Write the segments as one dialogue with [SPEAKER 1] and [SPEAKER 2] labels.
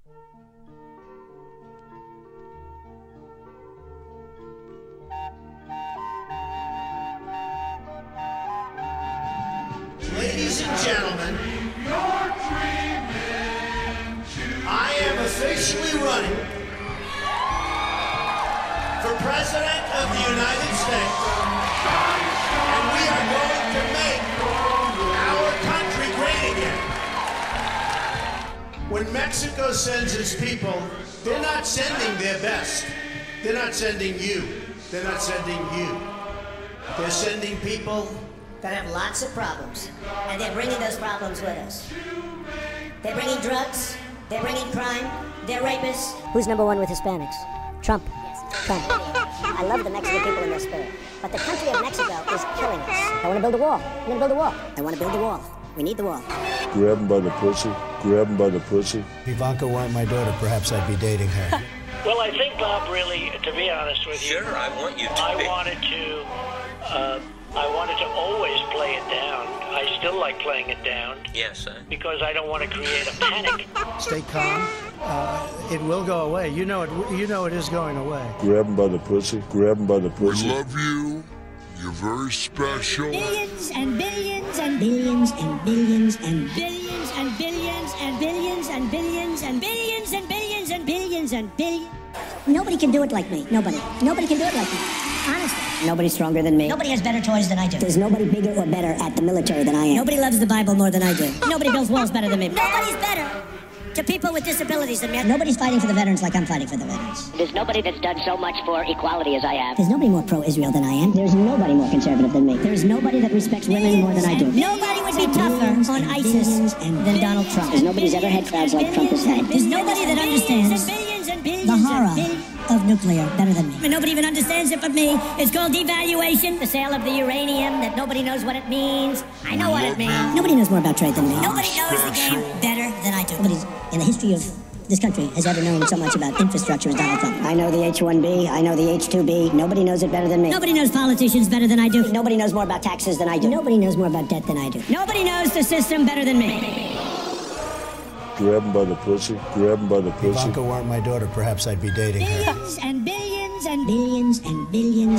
[SPEAKER 1] Ladies and gentlemen, I am officially running for President of the United States, and we are going to make our country great again. When Mexico sends its people, they're not sending their best. They're not sending you. They're not sending you. They're sending people
[SPEAKER 2] that have lots of problems, and they're bringing those problems with us. They're bringing drugs, they're bringing crime, they're rapists.
[SPEAKER 3] Who's number one with Hispanics? Trump. Trump. I love the Mexican people in their spirit, but the country of Mexico is killing us. I want to build a wall. I'm going to build a wall. I want to build a wall. We need the wall.
[SPEAKER 4] Grab him by the pussy. Grab him by the pussy.
[SPEAKER 5] If Ivanka weren't my daughter, perhaps I'd be dating her.
[SPEAKER 6] Well, I think, Bob, really, to be honest with you,
[SPEAKER 7] sure, I want you to
[SPEAKER 6] I wanted to always play it down. I still like playing it down.
[SPEAKER 7] Yes,
[SPEAKER 6] because I don't want to create a panic.
[SPEAKER 5] Stay calm. It will go away. You know it is going away.
[SPEAKER 4] Grab him by the pussy. Grab him by the pussy.
[SPEAKER 8] We love you. You're very special.
[SPEAKER 3] Billions and billions and billions and billions and billions and billions and billions and billions and billions and billions and billions and billions. Nobody can do it like me. Nobody. Nobody can do it like me. Honestly. Nobody's stronger than me.
[SPEAKER 2] Nobody has better toys than I do.
[SPEAKER 3] There's nobody bigger or better at the military than I am.
[SPEAKER 2] Nobody loves the Bible more than I do.
[SPEAKER 3] Nobody builds walls better than me.
[SPEAKER 2] Nobody's better to people with disabilities than me.
[SPEAKER 3] Nobody's fighting for the veterans like I'm fighting for the veterans.
[SPEAKER 9] There's nobody that's done so much for equality as I have.
[SPEAKER 3] There's nobody more pro-Israel than I am. There's nobody more conservative than me. There's nobody that respects women more than I do.
[SPEAKER 2] Nobody would be tougher on ISIS than Donald Trump.
[SPEAKER 3] There's nobody's ever had crowds like Trump has had.
[SPEAKER 2] There's nobody that understands the horror of nuclear better than me. And nobody even understands it but me. It's called devaluation, the sale of the uranium that nobody knows what it means. I know what it means.
[SPEAKER 3] Nobody knows more about trade than me.
[SPEAKER 2] Nobody knows the game better than I do.
[SPEAKER 3] Nobody's in the history of this country has ever known so much about infrastructure as Donald Trump. I know the H-1B, I know the H-2B. Nobody knows it better than me.
[SPEAKER 2] Nobody knows politicians better than I do.
[SPEAKER 3] Nobody knows more about taxes than I do. Nobody knows more about debt than I do.
[SPEAKER 2] Nobody knows the system better than me.
[SPEAKER 4] Grab him by the pussy. Grab him by the pussy.
[SPEAKER 5] If Ivanka weren't my daughter, perhaps I'd be dating her.
[SPEAKER 2] Billions and billions and billions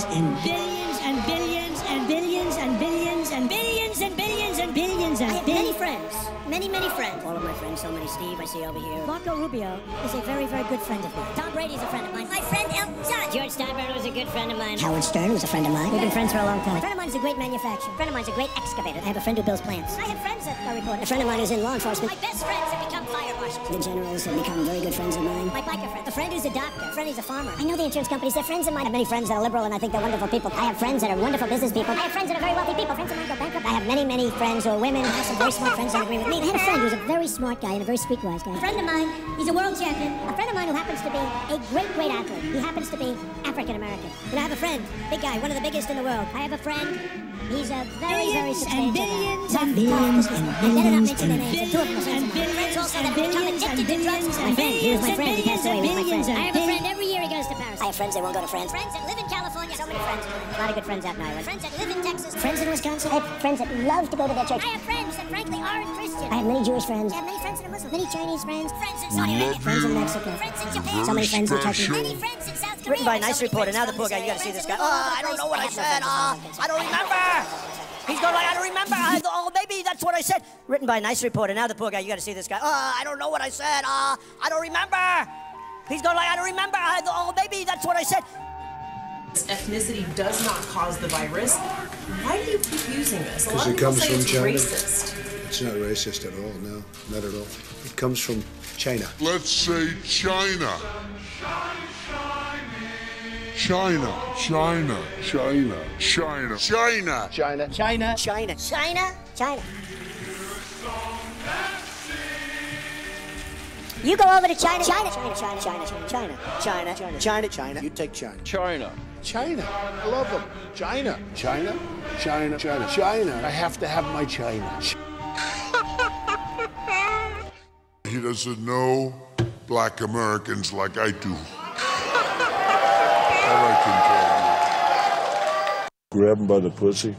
[SPEAKER 2] and billions and billions and billions and billions and billions and billions and billions and billions and I have many friends. Many friends.
[SPEAKER 3] All of my friends, so many Steve, I see over here.
[SPEAKER 2] Marco Rubio is a very, very good friend of mine. Tom Brady's a friend of mine. My friend Elton John.
[SPEAKER 3] George Steinbrenner was a good friend of mine. Howard Stern was a friend of mine. We've been friends for a long time.
[SPEAKER 2] A friend of mine is a great manufacturer. A friend of mine is a great excavator.
[SPEAKER 3] I have a friend who builds plants.
[SPEAKER 2] I have friends that are reporters.
[SPEAKER 3] A friend of mine is in law enforcement.
[SPEAKER 2] My best friends have become fire marshals.
[SPEAKER 3] The generals have become very good friends of mine.
[SPEAKER 2] My biker friend. A friend who's a doctor. A friend who's a farmer.
[SPEAKER 3] I know the insurance companies. They're friends of mine. I have many friends that are liberal, and I think they're wonderful people. I have friends that are wonderful business people.
[SPEAKER 2] I have friends that are very wealthy people. Friends of mine go bankrupt.
[SPEAKER 3] I have many friends who are women. I have some very smart friends that agree with me. I had a friend who's a very smart guy and a very streetwise guy.
[SPEAKER 2] A friend of mine, he's a world champion. A friend of mine who happens to be a great athlete. He happens to be African American. And I have a friend, big guy, one of the biggest in the world. I have a friend, he's a very substantial
[SPEAKER 3] billions
[SPEAKER 2] guy.
[SPEAKER 3] and billions and billions and
[SPEAKER 2] billions
[SPEAKER 3] two of them are friends of mine.
[SPEAKER 2] Friends also that have become addicted to drugs.
[SPEAKER 3] My friend, he was my friend. He passed away. He was my friend.
[SPEAKER 2] I have a friend every year he goes to Paris.
[SPEAKER 3] I have friends that won't go to France.
[SPEAKER 2] Friends that live in California. So many friends.
[SPEAKER 3] A lot of good friends out in Iowa.
[SPEAKER 2] Friends that live in Texas.
[SPEAKER 3] Friends in Wisconsin. I have friends that love to go to their church.
[SPEAKER 2] I have friends that frankly aren't Christian.
[SPEAKER 3] I have many Jewish friends.
[SPEAKER 2] I have many friends that are Muslim. Many Chinese friends. Friends in
[SPEAKER 8] We
[SPEAKER 2] Saudi Arabia.
[SPEAKER 8] love
[SPEAKER 3] Friends in
[SPEAKER 8] you.
[SPEAKER 3] Mexico.
[SPEAKER 2] Friends in Japan.
[SPEAKER 3] So many friends in Turkey.
[SPEAKER 2] Many friends in South Korea.
[SPEAKER 3] Written by a nice
[SPEAKER 2] So many
[SPEAKER 3] reporter.
[SPEAKER 2] friends
[SPEAKER 3] Now the
[SPEAKER 2] in
[SPEAKER 3] poor guy, you
[SPEAKER 2] Australia.
[SPEAKER 3] gotta see this
[SPEAKER 2] Friends
[SPEAKER 3] guy.
[SPEAKER 2] in
[SPEAKER 3] Oh, I don't know what I said.
[SPEAKER 2] I don't remember.
[SPEAKER 3] He's going like, I don't remember. Oh, maybe that's what I said. Written by a nice reporter. Now the poor guy, you gotta see this guy. I don't know what I said. I don't remember. He's going like, I don't remember. Oh, maybe that's what I said.
[SPEAKER 10] Ethnicity does not cause the virus. Why do you keep using this?
[SPEAKER 11] Because it comes from China.
[SPEAKER 10] Racist.
[SPEAKER 11] It's not racist at all, no, not at all. It comes from China.
[SPEAKER 8] Let's say China. China. China. China. China. China.
[SPEAKER 11] China.
[SPEAKER 3] China. China.
[SPEAKER 2] China.
[SPEAKER 3] China. You go over to China. China. China. China. China. China. China. China. China. China.
[SPEAKER 11] You take China.
[SPEAKER 4] China.
[SPEAKER 11] China. I love them. China. China. China. China. China. I have to have my China.
[SPEAKER 8] He doesn't know black Americans like I do. All I can tell you.
[SPEAKER 4] Grab him by the pussy.